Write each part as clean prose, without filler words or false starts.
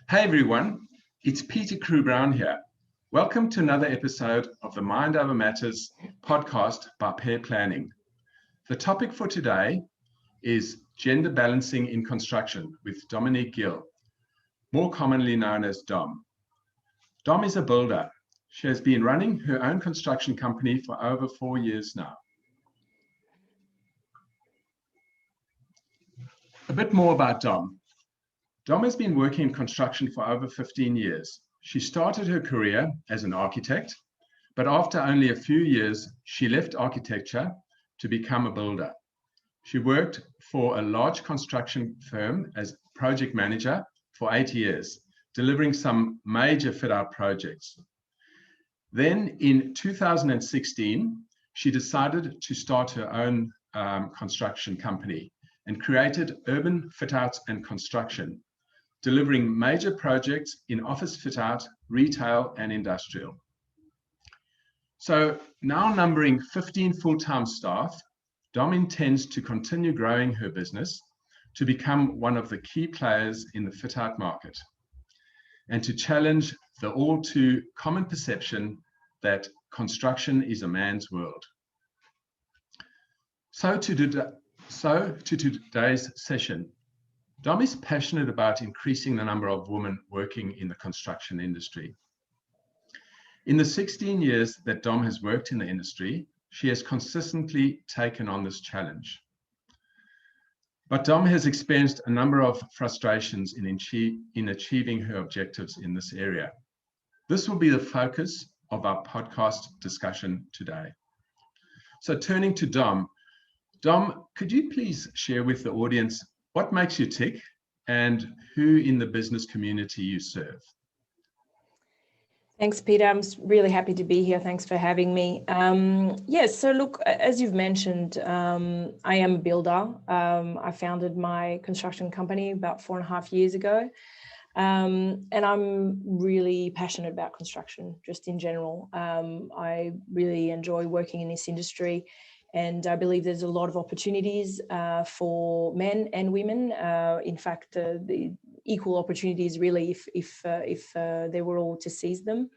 Hey everyone, it's Peter Crewe-Brown here. Welcome to another episode of the Mind Over Matters podcast by Pair Planning. The topic for today is gender balancing in construction with Dominique Gill, more commonly known as Dom. Dom is a builder. She has been running her own construction company for over 4 years now. A bit more about Dom. Dom has been working in construction for over 15 years. She started her career as an architect, but after only a few years, she left architecture to become a builder. She worked for a large construction firm as project manager for 8 years, delivering some major fit-out projects. Then in 2016, she decided to start her own construction company and created Urban Fit-Out and Construction, delivering major projects in office fit-out, retail, and industrial. So now numbering 15 full-time staff, Dom intends to continue growing her business to become one of the key players in the fit-out market and to challenge the all too common perception that construction is a man's world. So to today's session, Dom is passionate about increasing the number of women working in the construction industry. In the 16 years that Dom has worked in the industry, she has consistently taken on this challenge. But Dom has experienced a number of frustrations in achieving her objectives in this area. This will be the focus of our podcast discussion today. So turning to Dom, could you please share with the audience what makes you tick and who in the business community you serve? Thanks, Peter. I'm really happy to be here. Thanks for having me. Yes, so look, as you've mentioned, I am a builder. I founded my construction company about 4.5 years ago. And I'm really passionate about construction, just in general. I really enjoy working in this industry. And I believe there's a lot of opportunities for men and women. In fact, the equal opportunities really if they were all to seize them.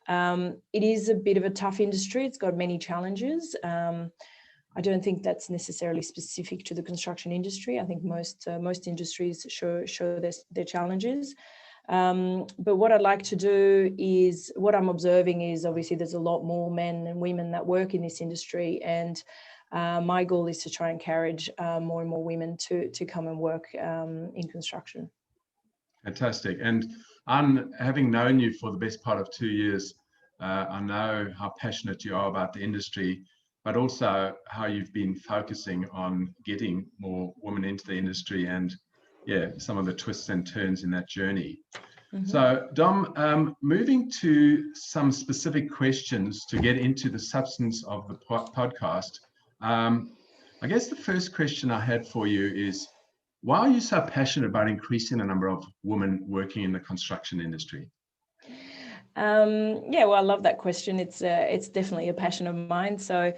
It is a bit of a tough industry. It's got many challenges. I don't think that's necessarily specific to the construction industry. I think most industries show their challenges. But what I'd like to do is, what I'm observing is obviously there's a lot more men and women that work in this industry, and my goal is to try and encourage more and more women to come and work in construction. Fantastic. And having known you for the best part of 2 years, I know how passionate you are about the industry, but also how you've been focusing on getting more women into the industry and some of the twists and turns in that journey. Mm-hmm. So Dom, moving to some specific questions to get into the substance of the podcast, I guess the first question I had for you is, why are you so passionate about increasing the number of women working in the construction industry? Well, I love that question. It's definitely a passion of mine. So,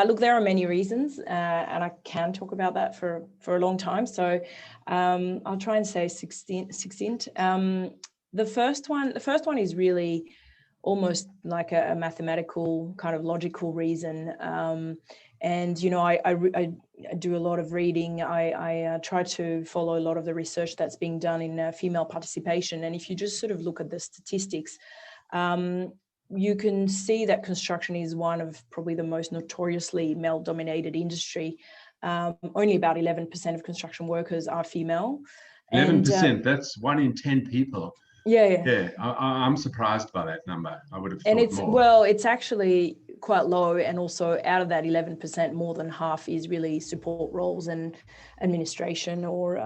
look, there are many reasons, and I can talk about that for a long time. So, I'll try and say succinct. The first one is really almost like a mathematical kind of logical reason. And you know, I do a lot of reading. I try to follow a lot of the research that's being done in female participation. And if you just sort of look at the statistics, you can see that construction is one of probably the most notoriously male-dominated industry. Only about 11% of construction workers are female. 11%, that's 1 in 10 people. Yeah. I'm surprised by that number. I would have thought and it's more. Well, it's actually quite low, and also out of that 11%, more than half is really support roles and administration or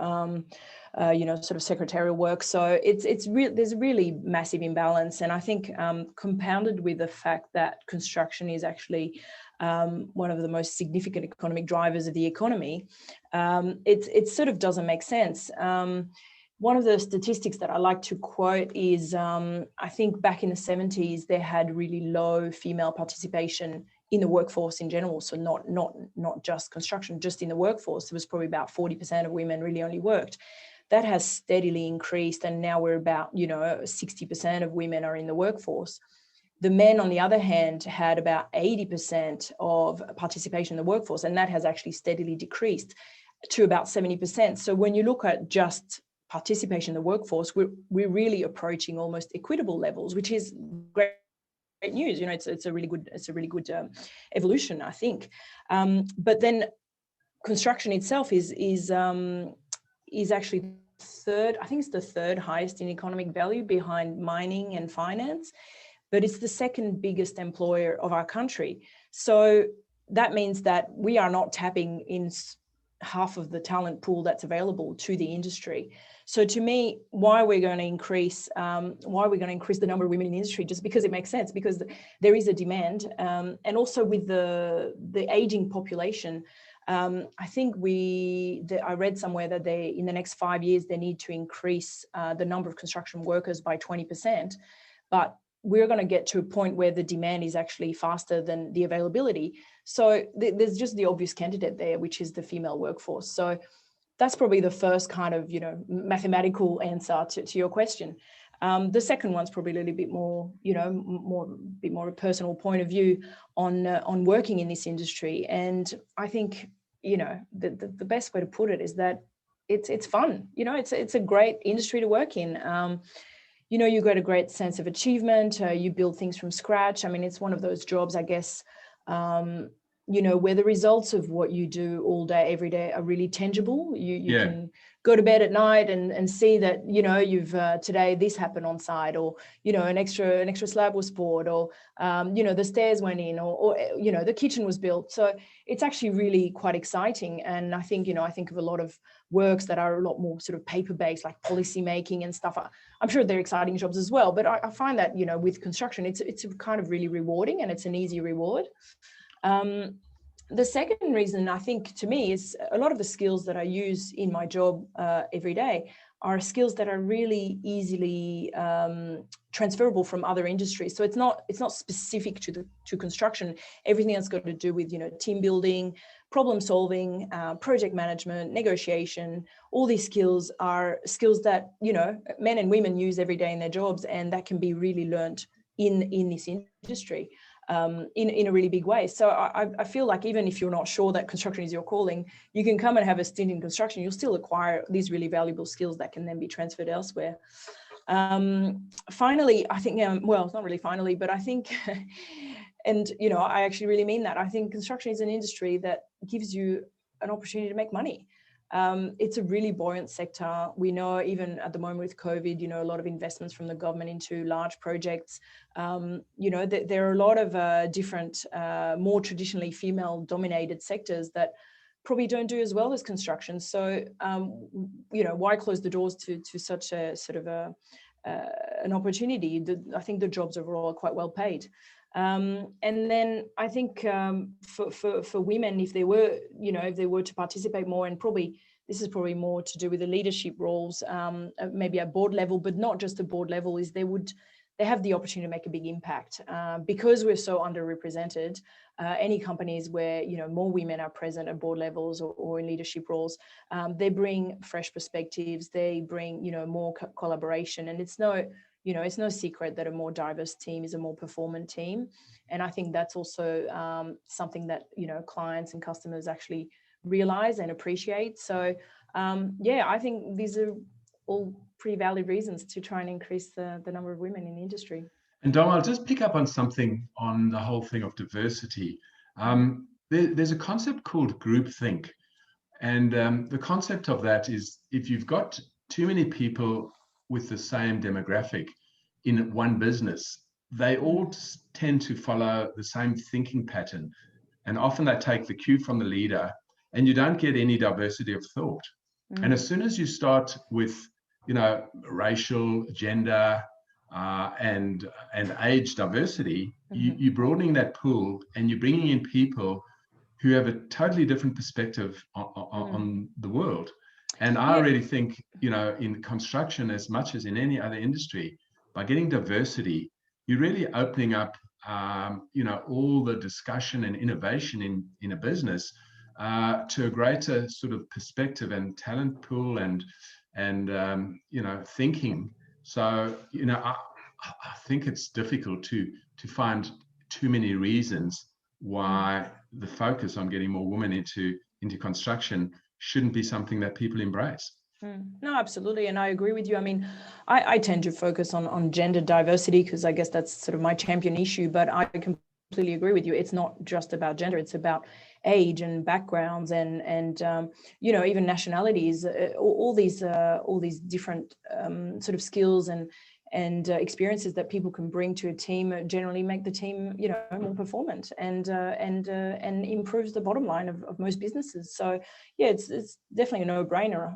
sort of secretarial work. So there's a really massive imbalance, and I think compounded with the fact that construction is actually one of the most significant economic drivers of the economy, it sort of doesn't make sense. One of the statistics that I like to quote is, I think back in the 70s, they had really low female participation in the workforce in general. So not just construction, just in the workforce, there was probably about 40% of women really only worked. that has steadily increased, and now we're about 60% of women are in the workforce. The men, on the other hand, had about 80% of participation in the workforce, and that has actually steadily decreased to about 70%. So when you look at just participation in the workforce, we're really approaching almost equitable levels, which is great news. It's a really good evolution, I think. But then construction itself is actually third. I think it's the third highest in economic value behind mining and finance, but it's the second biggest employer of our country. So that means that we are not tapping in half of the talent pool that's available to the industry. So to me, why we're going to increase the number of women in the industry, just because it makes sense, because there is a demand, and also with the aging population. I think I read somewhere that in the next 5 years, they need to increase the number of construction workers by 20%, but we're going to get to a point where the demand is actually faster than the availability. So there's just the obvious candidate there, which is the female workforce. So that's probably the first kind of, mathematical answer to your question. The second one's probably a little bit more, more a personal point of view on working in this industry. And I think, the best way to put it is that it's fun. It's a great industry to work in. You get a great sense of achievement. You build things from scratch. I mean, it's one of those jobs, I guess, where the results of what you do all day, every day are really tangible. You can go to bed at night and see that, you've today this happened on site, or, an extra slab was poured, or, the stairs went in, or the kitchen was built. So it's actually really quite exciting. And I think, I think of a lot of works that are a lot more sort of paper-based, like policy making and stuff. I'm sure they're exciting jobs as well, but I find that, with construction, it's kind of really rewarding, and it's an easy reward. The second reason, I think, to me, is a lot of the skills that I use in my job every day are skills that are really easily transferable from other industries. So it's not specific to construction. Everything that's got to do with team building, problem solving, project management, negotiation, all these skills are skills that men and women use every day in their jobs, and that can be really learned in this industry. In a really big way. So I feel like even if you're not sure that construction is your calling, you can come and have a stint in construction. You'll still acquire these really valuable skills that can then be transferred elsewhere. Finally, I think, well, it's not really finally, but I think, and, I actually really mean that. I think construction is an industry that gives you an opportunity to make money. It's a really buoyant sector. We know even at the moment with COVID, a lot of investments from the government into large projects. There are a lot of different, more traditionally female-dominated sectors that probably don't do as well as construction. So, why close the doors to such a sort of an opportunity? I think the jobs overall are quite well paid. And then I think for women, if they were to participate more, and probably this is probably more to do with the leadership roles, maybe at board level, but not just at board level, is they have the opportunity to make a big impact because we're so underrepresented. Any companies where more women are present at board levels or in leadership roles, they bring fresh perspectives. They bring more collaboration, and it's no secret that a more diverse team is a more performant team. And I think that's also something that, clients and customers actually realize and appreciate. So, I think these are all pretty valid reasons to try and increase the number of women in the industry. And Dom, I'll just pick up on something on the whole thing of diversity. There's a concept called groupthink. And the concept of that is if you've got too many people with the same demographic in one business, they all tend to follow the same thinking pattern. And often they take the cue from the leader, and you don't get any diversity of thought. And as soon as you start with, racial, gender, and age diversity, you're broadening that pool, and you're bringing in people who have a totally different perspective on the world. And I really think, in construction, as much as in any other industry, by getting diversity, you're really opening up, all the discussion and innovation in a business to a greater sort of perspective and talent pool and, and thinking. So I think it's difficult to find too many reasons why the focus on getting more women into construction shouldn't be something that people embrace. No, absolutely. And I agree with you. I mean, I tend to focus on gender diversity because I guess that's sort of my champion issue, but I completely agree with you. It's not just about gender, it's about age and backgrounds and even nationalities, all these different sort of skills and experiences that people can bring to a team generally make the team more performant and improves the bottom line of most businesses. So yeah, it's definitely a no-brainer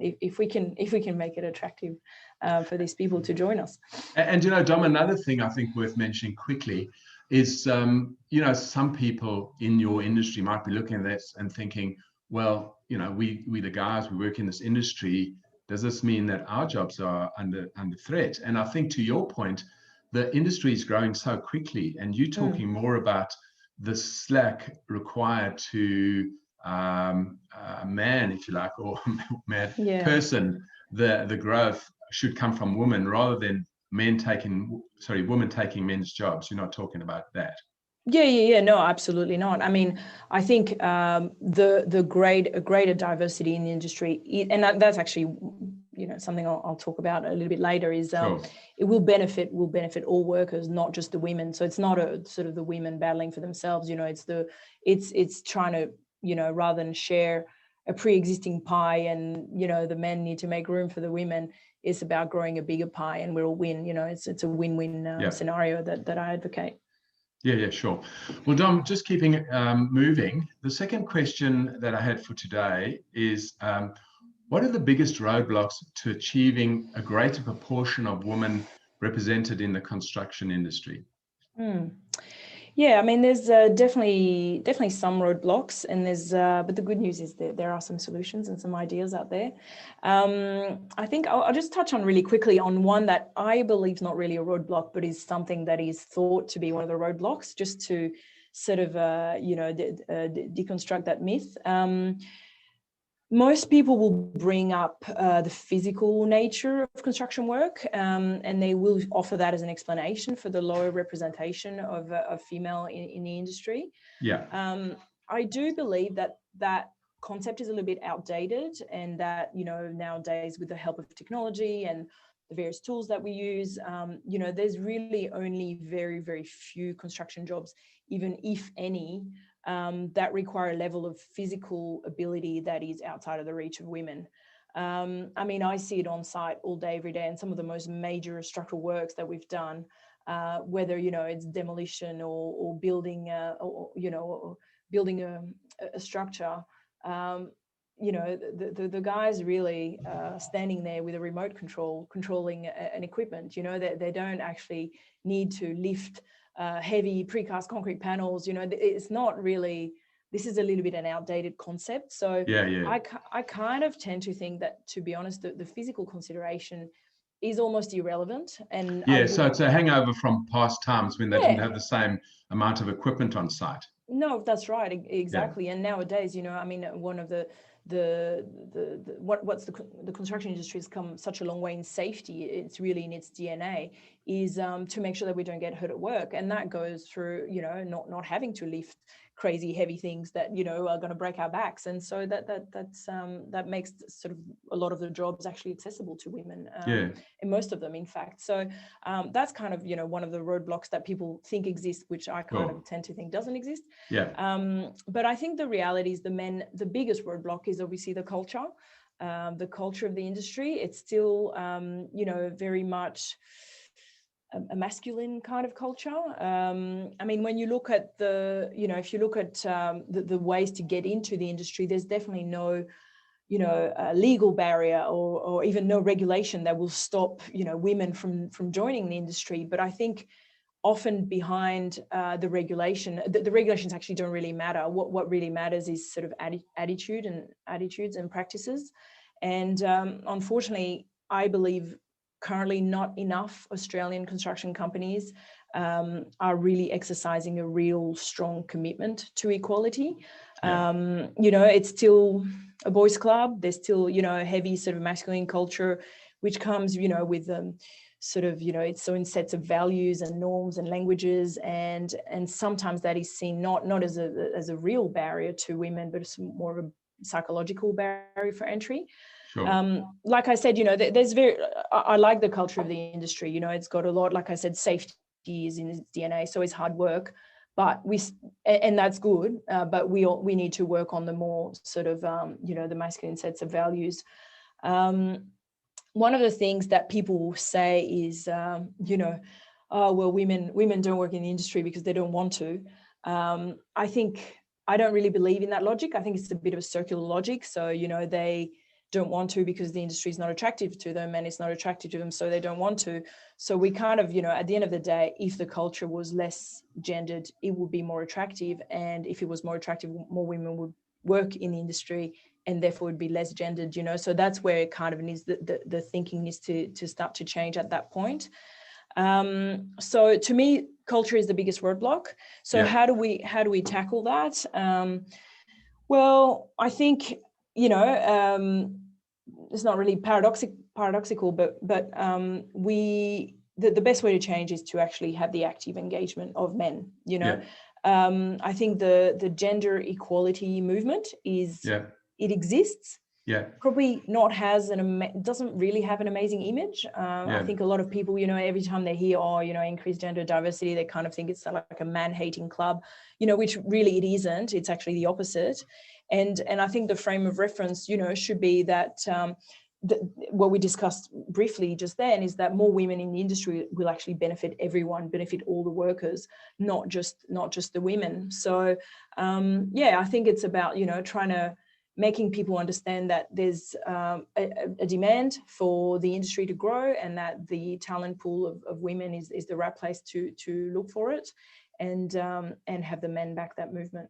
if we can make it attractive for these people to join us. And Dom, another thing I think worth mentioning quickly is some people in your industry might be looking at this and thinking, well, we the guys, we work in this industry, does this mean that our jobs are under threat? And I think to your point, the industry is growing so quickly, and you're talking more about the slack required to man, if you like, or person. The growth should come from women rather than women taking men's jobs. You're not talking about that. Yeah. No, absolutely not. I mean, I think the greater diversity in the industry, and that's actually, something I'll talk about a little bit later, is Sure. It will benefit all workers, not just the women. So it's not a sort of the women battling for themselves. It's trying to, rather than share a pre-existing pie and the men need to make room for the women. It's about growing a bigger pie and we'll win. It's a win-win scenario that I advocate. Yeah, sure. Well, Dom, just keeping moving, the second question that I had for today is, what are the biggest roadblocks to achieving a greater proportion of women represented in the construction industry? Yeah, I mean, there's definitely some roadblocks, and but the good news is that there are some solutions and some ideas out there. I think I'll just touch on really quickly on one that I believe is not really a roadblock, but is something that is thought to be one of the roadblocks, just to sort of deconstruct that myth. Most people will bring up the physical nature of construction work, and they will offer that as an explanation for the lower representation of female in the industry. Yeah. I do believe that concept is a little bit outdated, and that nowadays, with the help of technology and the various tools that we use, there's really only very, very few construction jobs, even if any, that require a level of physical ability that is outside of the reach of women. I mean, I see it on site all day, every day, and some of the most major structural works that we've done, whether it's demolition or building, building a structure. The guys really standing there with a remote controlling an equipment. They don't actually need to lift heavy precast concrete panels. It's not really, this is a little bit an outdated concept. So yeah. I kind of tend to think that, to be honest, the physical consideration is almost irrelevant. And so it's a hangover from past times when they didn't have the same amount of equipment on site. No, that's right, exactly. Yeah. And nowadays, I mean, one of the construction industry has come such a long way in safety. It's really in its DNA, is to make sure that we don't get hurt at work, and that goes through not having to lift crazy heavy things that are going to break our backs. And so that makes sort of a lot of the jobs actually accessible to women, and most of them, in fact. So that's kind of one of the roadblocks that people think exist, which I kind of tend to think doesn't exist. But I think the reality is the biggest roadblock is obviously the culture of the industry. It's still very much a masculine kind of culture. I mean, when you look at if you look at the ways to get into the industry, there's definitely no legal barrier or even no regulation that will stop women from joining the industry. But I think often behind the regulation, the regulations actually don't really matter. What really matters is sort of attitudes and practices. And unfortunately, I believe currently not enough Australian construction companies are really exercising a real strong commitment to equality. It's still a boys' club. There's still, you know, a heavy sort of masculine culture, which comes, you know, with sort of, you know, it's so in sets of values and norms and languages, and sometimes that is seen not as a real barrier to women, but it's more of a psychological barrier for entry. Sure. Like I said, you know, I like the culture of the industry. You know, it's got a lot, like I said, safety is in its DNA, so it's hard work, but and that's good. But we need to work on the more sort of, you know, the masculine sets of values. One of the things that people say is, you know, oh, well, women don't work in the industry because they don't want to. I don't really believe in that logic. I think it's a bit of a circular logic. So, you know, they don't want to because the industry is not attractive to them, and it's not attractive to them, so they don't want to. So we kind of, you know, at the end of the day, if the culture was less gendered, it would be more attractive. And if it was more attractive, more women would work in the industry, and therefore would be less gendered, you know. So that's where it kind of needs, the thinking needs to start to change at that point. So to me, culture is the biggest roadblock. So how do we tackle that? Well, I think, you know, it's not really paradoxical, but the best way to change is to actually have the active engagement of men, you know. I think the gender equality movement it exists. Probably not doesn't really have an amazing image. I think a lot of people, you know, every time they hear, oh, you know, increased gender diversity, they kind of think it's like a man-hating club, you know, which really it isn't. It's actually the opposite. And I think the frame of reference, you know, should be that what we discussed briefly just then is that more women in the industry will actually benefit everyone, benefit all the workers, not just the women. So I think it's about, you know, making people understand that there's a demand for the industry to grow, and that the talent pool of women is the right place to look for it, and have the men back that movement.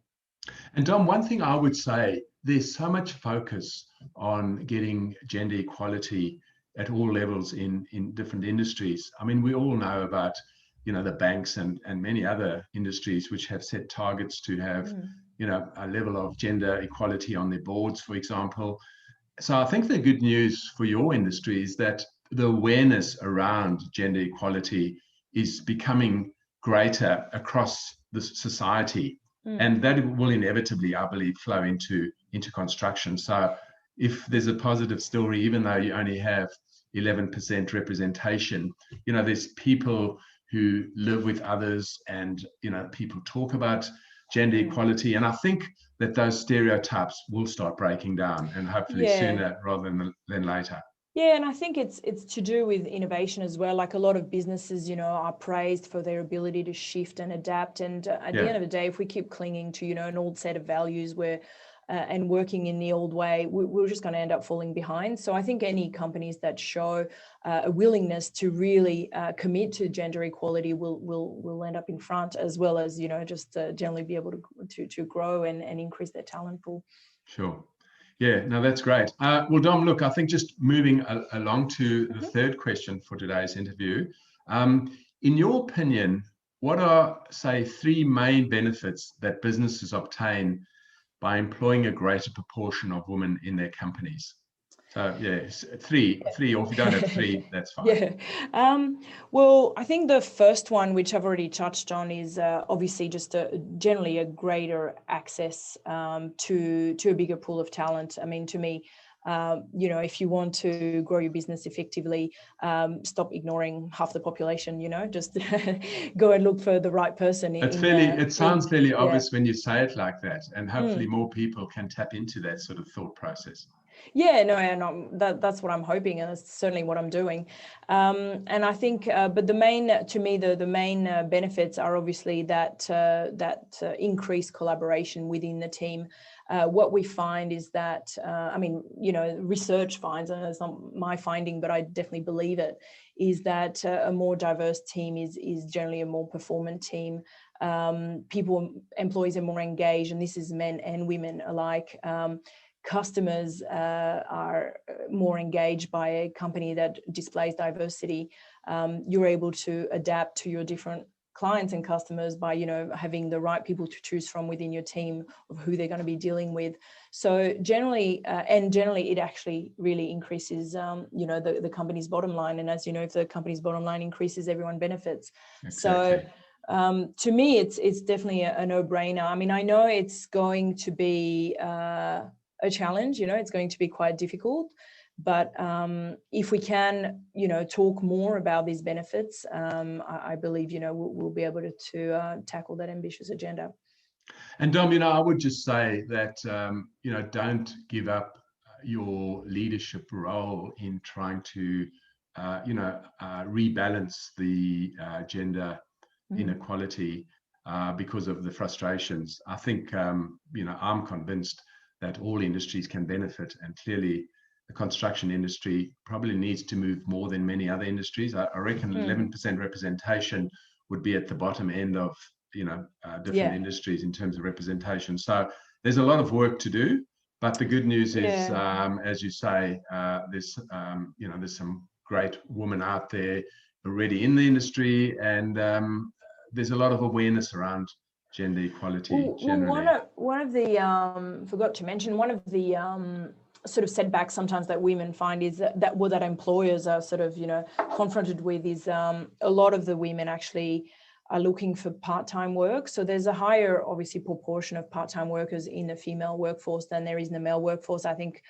And Dom, one thing I would say, there's so much focus on getting gender equality at all levels in different industries. I mean, we all know about, you know, the banks and many other industries which have set targets to have, you know, a level of gender equality on their boards, for example. So I think the good news for your industry is that the awareness around gender equality is becoming greater across the society. And that will inevitably, I believe, flow into construction. So if there's a positive story, even though you only have 11% representation, you know, there's people who live with others, and, you know, people talk about gender equality. And I think that those stereotypes will start breaking down, and hopefully sooner rather than later. Yeah, and I think it's to do with innovation as well. Like a lot of businesses, you know, are praised for their ability to shift and adapt. And at the end of the day, if we keep clinging to, you know, an old set of values and working in the old way, we're just going to end up falling behind. So I think any companies that show a willingness to really commit to gender equality will end up in front, as well as, you know, just generally be able to grow and increase their talent pool. Sure. Yeah, no, that's great. Well, Dom, look, I think just moving along to the third question for today's interview. In your opinion, what are, say, 3 main benefits that businesses obtain by employing a greater proportion of women in their companies? So, yes, three, or if you don't have 3, that's fine. Well, I think the first one, which I've already touched on, is obviously just generally a greater access to a bigger pool of talent. I mean, to me, you know, if you want to grow your business effectively, stop ignoring half the population, you know, just go and look for the right person. It sounds fairly obvious when you say it like that, and hopefully more people can tap into that sort of thought process. Yeah, no, and that's what I'm hoping, and that's certainly what I'm doing. And I think, but the main benefits are obviously that increased collaboration within the team. What we find is that, I mean, you know, research finds, and it's not my finding, but I definitely believe it, is that a more diverse team is generally a more performant team. Employees are more engaged, and this is men and women alike. Customers are more engaged by a company that displays diversity. You're able to adapt to your different clients and customers by, having the right people to choose from within your team of who they're going to be dealing with. So generally it actually really increases, the company's bottom line. And as you know, if the company's bottom line increases, everyone benefits. Exactly. So to me, it's definitely a no-brainer. I mean, I know it's going to be a challenge, it's going to be quite difficult. But if we can, talk more about these benefits, I believe, we'll be able to tackle that ambitious agenda. And Dom, I would just say that, don't give up your leadership role in trying to, rebalance the gender inequality because of the frustrations. I think, I'm convinced that all industries can benefit, and clearly the construction industry probably needs to move more than many other industries. I reckon 11% representation would be at the bottom end of different industries in terms of representation. So there's a lot of work to do, but the good news is, as you say, there's some great women out there already in the industry, and there's a lot of awareness around gender equality generally. One of the forgot to mention, one of the sort of setbacks sometimes that women find is that employers are sort of confronted with is a lot of the women actually are looking for part-time work. So there's a higher, obviously, proportion of part-time workers in the female workforce than there is in the male workforce. I think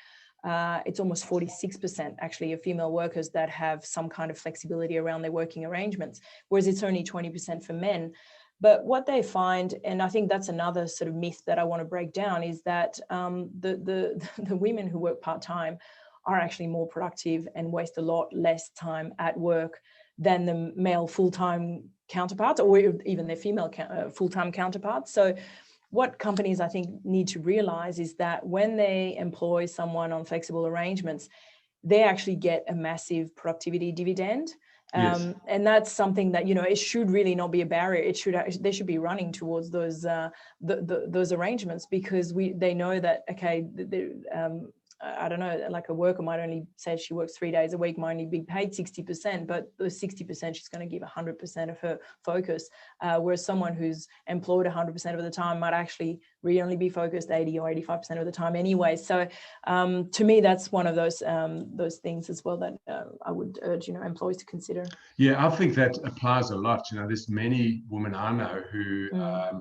it's almost 46% actually of female workers that have some kind of flexibility around their working arrangements, whereas it's only 20% for men. But what they find, and I think that's another sort of myth that I want to break down, is that the women who work part-time are actually more productive and waste a lot less time at work than the male full-time counterparts, or even their female full-time counterparts. So what companies, I think, need to realize is that when they employ someone on flexible arrangements, they actually get a massive productivity dividend. Yes. And that's something that, it should really not be a barrier. They should be running towards those arrangements, because they know that, okay, I don't know, like a worker might only say she works 3 days a week, might only be paid 60%, but those 60% she's going to give 100% of her focus, whereas someone who's employed 100% of the time might actually really only be focused 80 or 85% of the time anyway. So to me, that's one of those things as well that I would urge employees to consider. Yeah, I think that applies a lot. There's many women I know who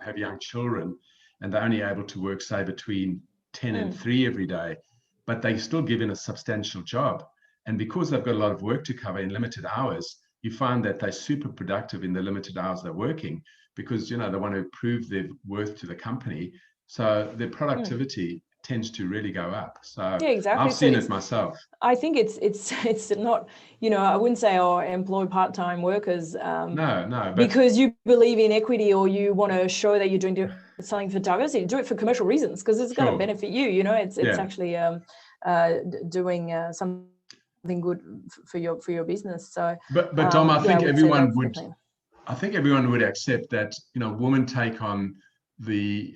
have young children, and they're only able to work, say, between 10 and 3 every day, but they're still given a substantial job. And because they've got a lot of work to cover in limited hours, you find that they're super productive in the limited hours they're working, because, they want to prove their worth to the company. So their productivity tends to really go up. So yeah, exactly. I've seen it myself. I think it's not, I wouldn't say, employ part-time workers. No. Because you believe in equity, or you want to show that you're doing something for diversity. Do it for commercial reasons, because it's going to benefit you. It's actually doing something good for your business. So, but Dom, I think everyone would. I think everyone would accept that women take on the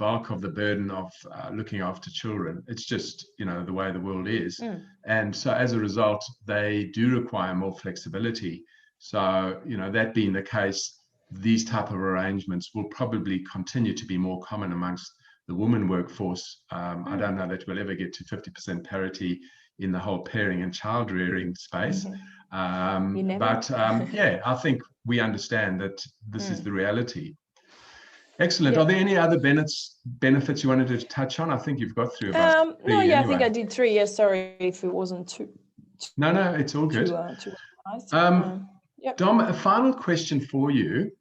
bulk of the burden of looking after children. It's just the way the world is, and so as a result, they do require more flexibility. So that being the case, these type of arrangements will probably continue to be more common amongst the women workforce. I don't know that we'll ever get to 50% parity in the whole parenting and child rearing space. But I think we understand that this is the reality. Excellent. Are there any other benefits you wanted to touch on? I think you've got through about three. No, I think I did 3. Yes, sorry if it wasn't too. No, it's all good. Dom, a final question for you.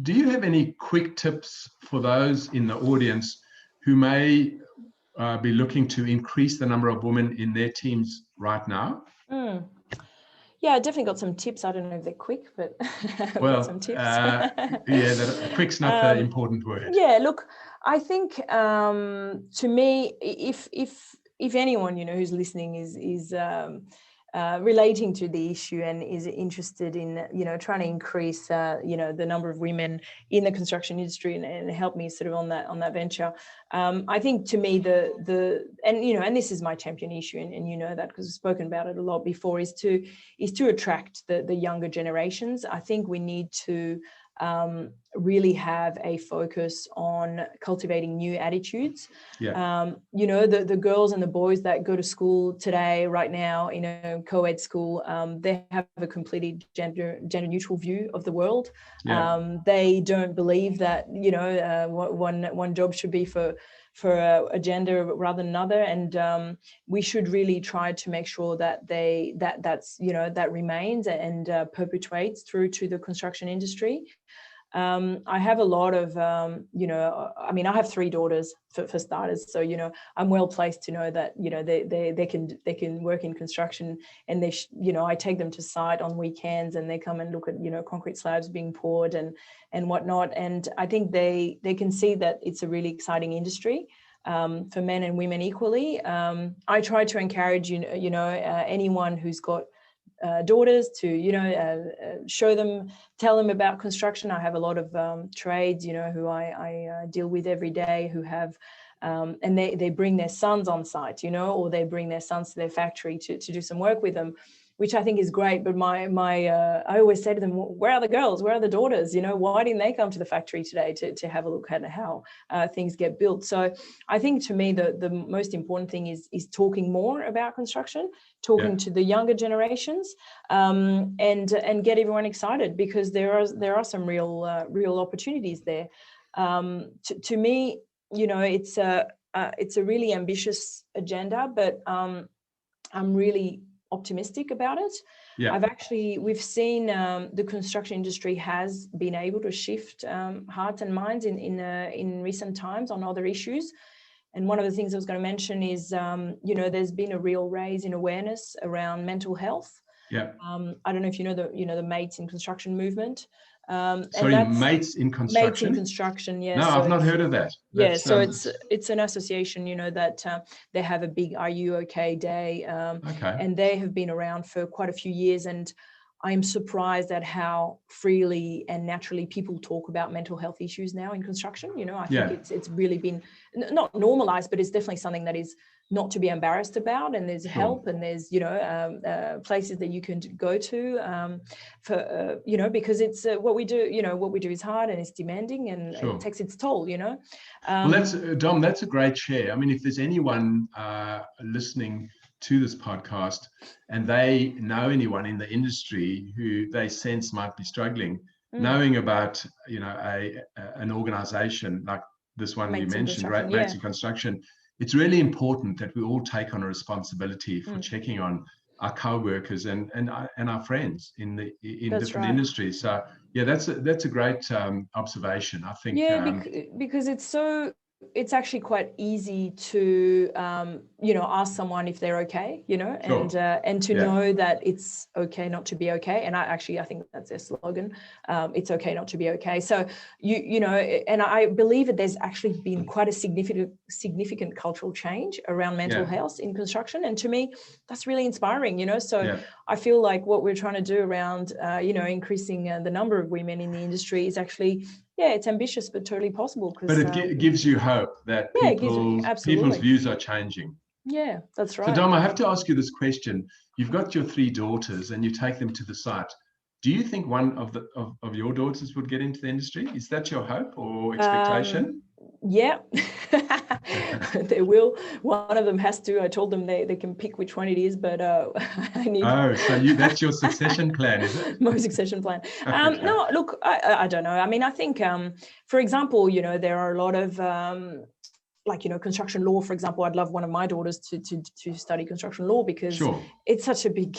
Do you have any quick tips for those in the audience who may be looking to increase the number of women in their teams right now? Yeah, I definitely got some tips. I don't know if they're quick, but got some tips. Quick's not the important word. Yeah, look, I think to me, if anyone who's listening is relating to the issue and is interested in trying to increase the number of women in the construction industry and help me sort of on that venture, I think to me and this is my champion issue, and that because we've spoken about it a lot before, is to attract the younger generations. I think we need to really have a focus on cultivating new attitudes. Yeah. The girls and the boys that go to school today, right now, in a co-ed school, they have a completely gender neutral view of the world. Yeah. They don't believe that, one job should be for a gender rather than another, and we should really try to make sure that that remains and perpetuates through to the construction industry. I have a lot of, I have 3 daughters for starters. So, I'm well placed to know that, they can work in construction, and I take them to site on weekends, and they come and look at, concrete slabs being poured and whatnot. And I think they can see that it's a really exciting industry. For men and women equally. I try to encourage, anyone who's got daughters to, tell them about construction. I have a lot of trades, who I deal with every day, who have, and they bring their sons on site, or they bring their sons to their factory to do some work with them, which I think is great. But I always say to them, where are the girls? Where are the daughters? Why didn't they come to the factory today to have a look at how things get built? So I think, to me, the most important thing is talking more about construction, talking to the younger generations, and get everyone excited, because there are some real opportunities there. To me, it's a really ambitious agenda, but I'm really optimistic about it. Yeah. We've seen the construction industry has been able to shift hearts and minds in recent times on other issues. And one of the things I was going to mention is, there's been a real raise in awareness around mental health. Yeah. I don't know if you know the Mates in Construction movement. Sorry, Mates in Construction? Mates in Construction, yes. No, I've not heard of that. So it's an association, that they have a big Are You OK Day, and they have been around for quite a few years. And I'm surprised at how freely and naturally people talk about mental health issues now in construction. I think it's really been not normalized, but it's definitely something that is not to be embarrassed about. And there's help, and there's places that you can go to for because it's what we do. What we do is hard, and it's demanding, and it takes its toll. Well, that's Dom. That's a great share. I mean, if there's anyone listening to this podcast and they know anyone in the industry who they sense might be struggling, knowing about an organization like this one you mentioned, right, Mates in Construction, it's really important that we all take on a responsibility for checking on our co-workers and our friends in different industries. So that's a great observation, I think. Because it's actually quite easy to ask someone if they're okay, and to know that it's okay not to be okay. And I think that's their slogan. It's okay not to be okay. So and I believe that there's actually been quite a significant cultural change around mental health in construction, and to me that's really inspiring. So I feel like what we're trying to do around increasing the number of women in the industry is actually it's ambitious, but totally possible. But it gives you hope that people's views are changing. Yeah, that's right. So Dom, I have to ask you this question. You've got your 3 daughters and you take them to the site. Do you think one of your daughters would get into the industry? Is that your hope or expectation? Yeah, they will. One of them has to. I told them they can pick which one it is, but I need. Oh, so that's your succession plan, is it? My succession plan. No, look, I don't know. I mean, I think, for example, there are a lot of construction law, for example. I'd love one of my daughters to study construction law, because it's such a big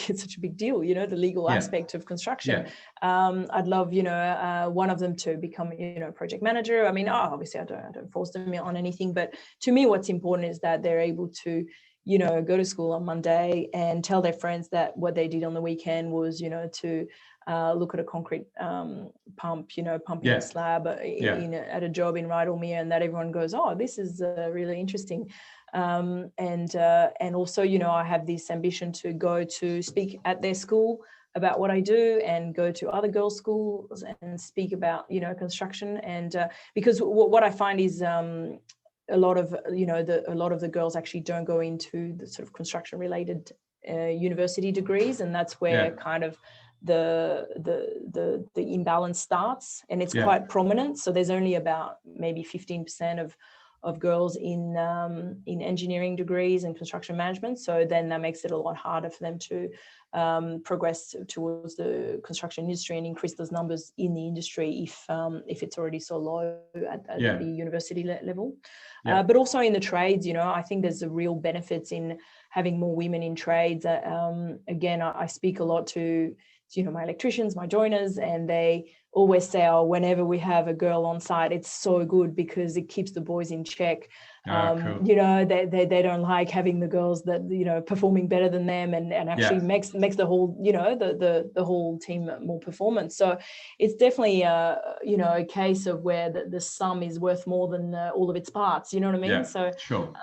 deal, the legal aspect of construction. I'd love one of them to become project manager. I mean, obviously I don't force them on anything, but to me what's important is that they're able to go to school on Monday and tell their friends that what they did on the weekend was to look at a concrete pump, pumping a slab at a job in Rydalmere, and that everyone goes, oh, this is really interesting. And also, I have this ambition to go to speak at their school about what I do, and go to other girls' schools and speak about, construction. And because what I find is a lot of the girls actually don't go into the sort of construction related university degrees, and that's where kind of the imbalance starts, and it's quite prominent. So there's only about maybe 15% of girls in engineering degrees and construction management. So then that makes it a lot harder for them to progress towards the construction industry and increase those numbers in the industry if it's already so low at the university level. But also in the trades, I think there's a real benefits in having more women in trades. Again, I speak a lot to my electricians, my joiners, and they always say, oh, whenever we have a girl on site, it's so good because it keeps the boys in check. Cool. They don't like having the girls that, performing better than them and actually makes the whole, the whole team more performance. So it's definitely, a case of where the sum is worth more than all of its parts, you know what I mean? Yeah, so sure.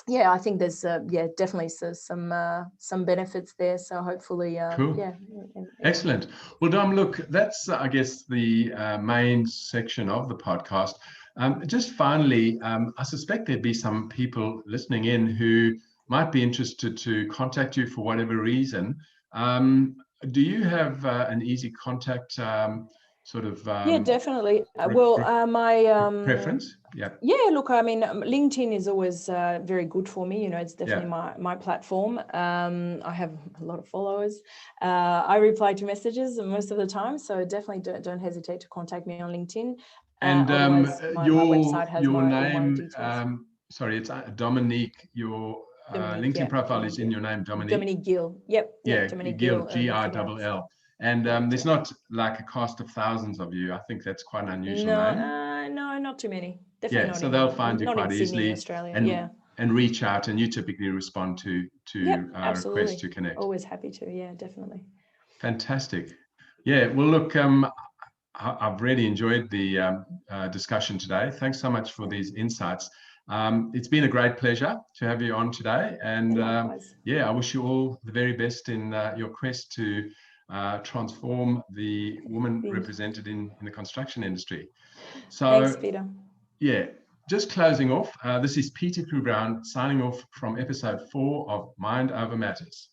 I think there's definitely some benefits there. So hopefully, cool. Excellent. Well, Dom, look, that's I guess the main section of the podcast. Just finally, I suspect there'd be some people listening in who might be interested to contact you for whatever reason. Do you have an easy contact sort of? Definitely. My preference. Look, I mean, LinkedIn is always very good for me. It's definitely my platform. I have a lot of followers. I reply to messages most of the time, so definitely don't hesitate to contact me on LinkedIn. And my website has your all my name. details. Sorry, it's Dominique. Your LinkedIn profile is in your name, Dominique. Dominique Gill. Yep. Dominique Gill, Gill. And there's not like a cast of thousands of you. I think that's quite an unusual name. No, not too many. Definitely not. So they'll find you quite easily, Sydney, Australia. and reach out, and you typically respond to requests to connect. Always happy to. Yeah, definitely. Fantastic. Yeah. Well, look, I've really enjoyed the discussion today. Thanks so much for these insights. It's been a great pleasure to have you on today, and I wish you all the very best in your quest to transform the woman represented in the construction industry. So, thanks, Peter. Yeah, just closing off. This is Peter Crewe-Brown signing off from episode 4 of Mind Over Matters.